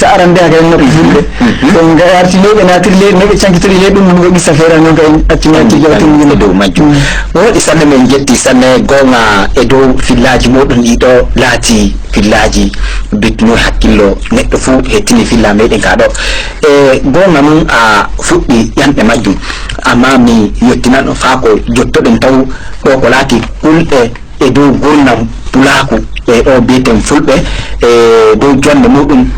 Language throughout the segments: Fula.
sa arande aga no fulbe donc arti lebe natir le ne cankitri le dum no gissa fera no kay accinati jawtin ni do majju wodi sanne men jetti sanne gonga e do fillaji modon di do laati fillaji bitno hakkillo neddo fu hettini filla meden ka do e gonga mun a fuddi yande majjum amma mi yottina no fa ko jottoden taw ko laati kulbe e do gonnam pulaku e o bieten fulbe e do jonde mudum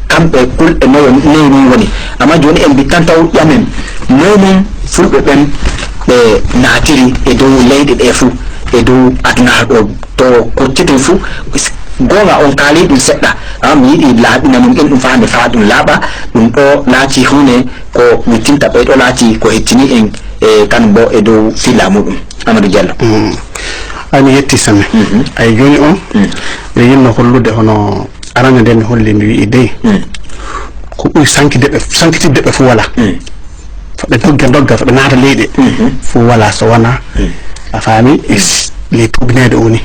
kambe kulbe no ni woni amma joni en bitantaw yamen nomin fulbe ben be natiri e do leyde be fu e do adna do to ko tete fu gonga on kali dum sedda mi yidi laabina mun en dum faande faadum laaba dum do laati hune ko mitinta be do laati ko hettini en e kanbo e do fila mudum Amadou Diallo ani yetti sanne ay joni on be yinno hollude hono arana den holli mi wi dey ko buri sankitide be fu wala be dogga be naata leede fu wala so wana a fami les tubinede oni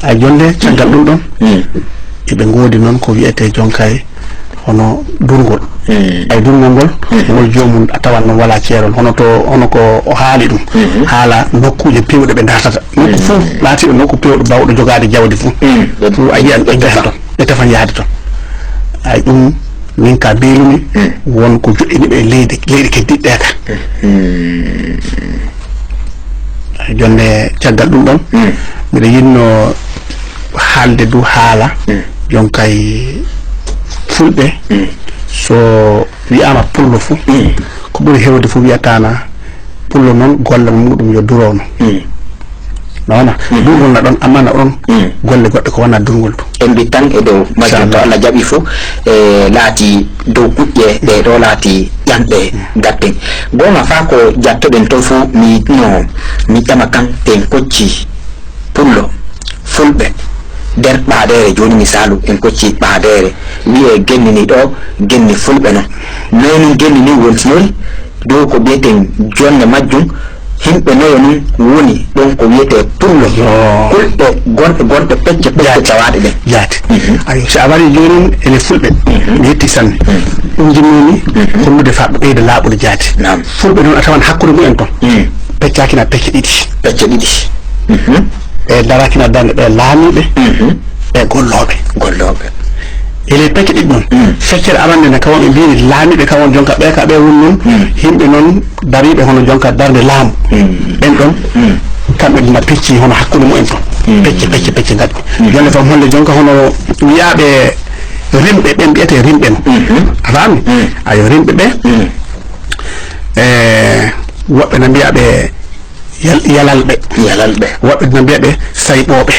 ay jonde tagal dum don e be ngodi non ko wiete jonkay hono durgol ay durgol ngol jomum atawan non wala ceerol hono to hono ko o haali dum haala nokkuje pewde be datata nokku fu laati nokku pewdo bawdo jogade jawdi fu ay yan be jahanto e tafan yaade to ay dum min ka beelumi won ko joddini be leydi keddidde ka ay jonde tagal dum don mi yinno haalde du haala jonkay fulbe so wi'ama pullo fu ko buri hewde fu wi'atana pullo non golle mudum yo durono nona durgol na don amana on golle goddo ko wana durgol en bi tan e do majjo to Allah jabi fu e laati do kujje de do laati yande gatte goma fa ko jattoden to fu mi tama kan ten kocci pullo fulbe der baadere joni misalu en kocci baadere wi'e gennini do genni fulbe no noni gennini wontinori do ko bieten jonne majjum himbe noyo ni woni don ko wiete pullo kulbe gonbe pecce tawade be yaati ayo so abari joni ele fulbe yetti sanne dum jimmini hollude fabbe beede laabude jaati fulbe non atawan hakkude mu'en ton peccakina pecce didi e darakina dande be laamibe e gollobe ele pecce didi non feccere arande ne kawon e biiri laamibe kawon jonka be ka be won non himbe non daribe hono jonka darde laamu ben don kambe na pecci hono hakkude mu'en ton pecce ngadi jonne fam holle jonka hono wi'abe rimbe ben biete rimbe afami ayo rimbe be wobbe na bi'abe yalalbe wobbe na bi'abe saybobe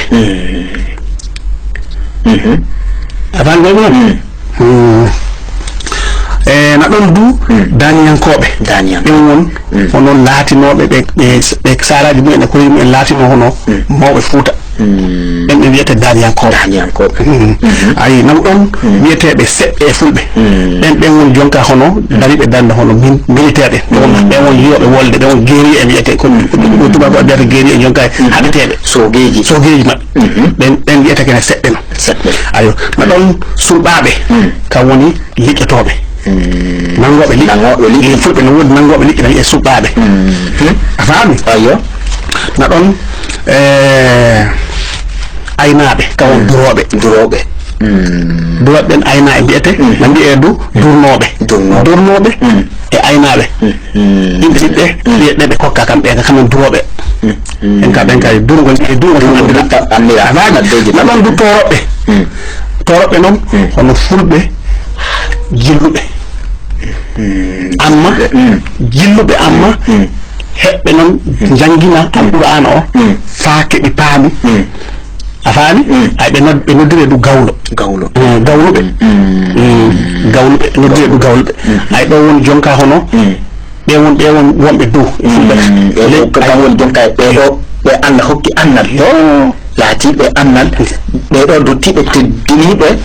avan gol na don du daniyankobe won hono latinobe be saraji mu'en ko yimbe latino hono mawbe fuuta en be wiete daniyankobe ay nam don wietebe sebbe fulbe ben won jonka hono daribe dande hono militaire be won yobe wolde be won geri e wiete ko tuba ko der geri e jonka habitebe sogeji ma ben wiete ken sebbe no ayo na don sulbabe ka woni liggetobe nangobe li fulbe no won nangobe li e sulbabe afami ayo na don aynabe kawon durobe ben ayna e biete nandi e du durnobe e aynabe yimbe sibbe be kokka kambe kam durobe en ka ben kay durgol e durgol andira non du torobe non hono fulbe jillube amma hebbe non jangina alquran o faake bi paami afani ay be noddire du gawlo be noddire du gawlo ay do won jonka hono be won wombe du le ko won jonka be Allah hokki annal laati be annal be do dottibe teddinibe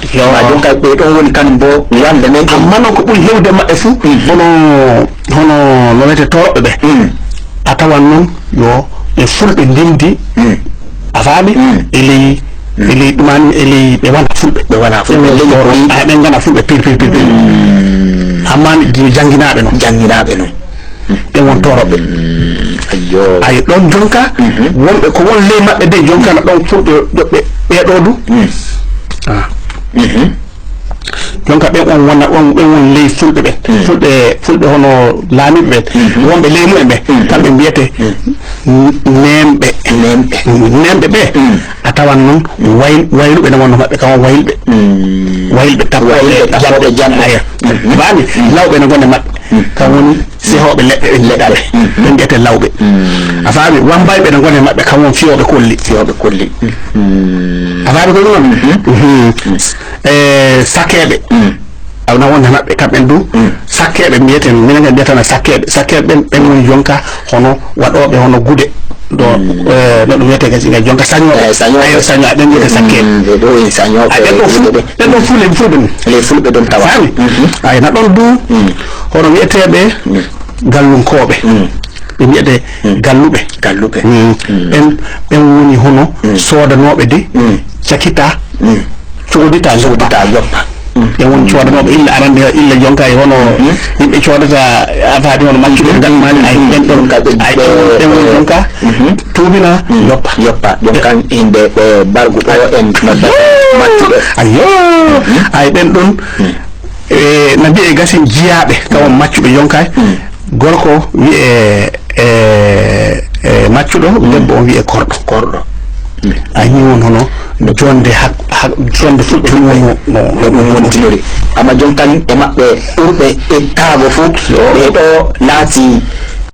jonka be do woni kan bo yande men amma non ko buri hewde mabbe fu hono no wete torobe be atawan non yo e fulbe ndindi afami ele eli man eli be wana fulbe be ngana fulbe pir amman di janginabe no e won torobe ayyo ay don jonka wonbe ko won le mabbe de jonka na don fulbe be do du jonka be on wona on be won le fulbe be fulbe hono laami be wonbe lemu en be kambe biete nembe be atawan non waylube na wonno mabbe kam waylbe tabbe jambe bani lawbe na gonne mabbe kam woni sehobe leddabe be biete lawbe afaami wambaybe na gonne mabbe kam won fiyobe kolli afaami ko non sakebe awna wonde mabbe kamben du sakkebe mbieten minen ga detana sakkebe ben woni jonka hono wadobe hono gude do no dum wete gasi ga jonka sanyo den de sakkebe do sanyo do fulbe don tawa ay na don du hono wietebe gallunkobe be wiete gallube ben woni hono sodanobe de cakita codita yoppa e won coodanoɓe illa arande illa jonka e hono yimɓe coodata afaade hono maccude gal mali ay ben ɗon ay won jonka tuubina yoppa jonka himɓe ɓe bargu ɗo en maccuɗe ayyo ay ɓen ɗon na mbiye gasin jiyaɓe kawon maccuɓe jonka gorko wiye maccuɗo debbo on wiye korɗo a ñiwon hono jonde jonde fulɓe no wontinori amma jonkan e maɓɓe ɓurɓe e kaago fu ɓe ɗo laati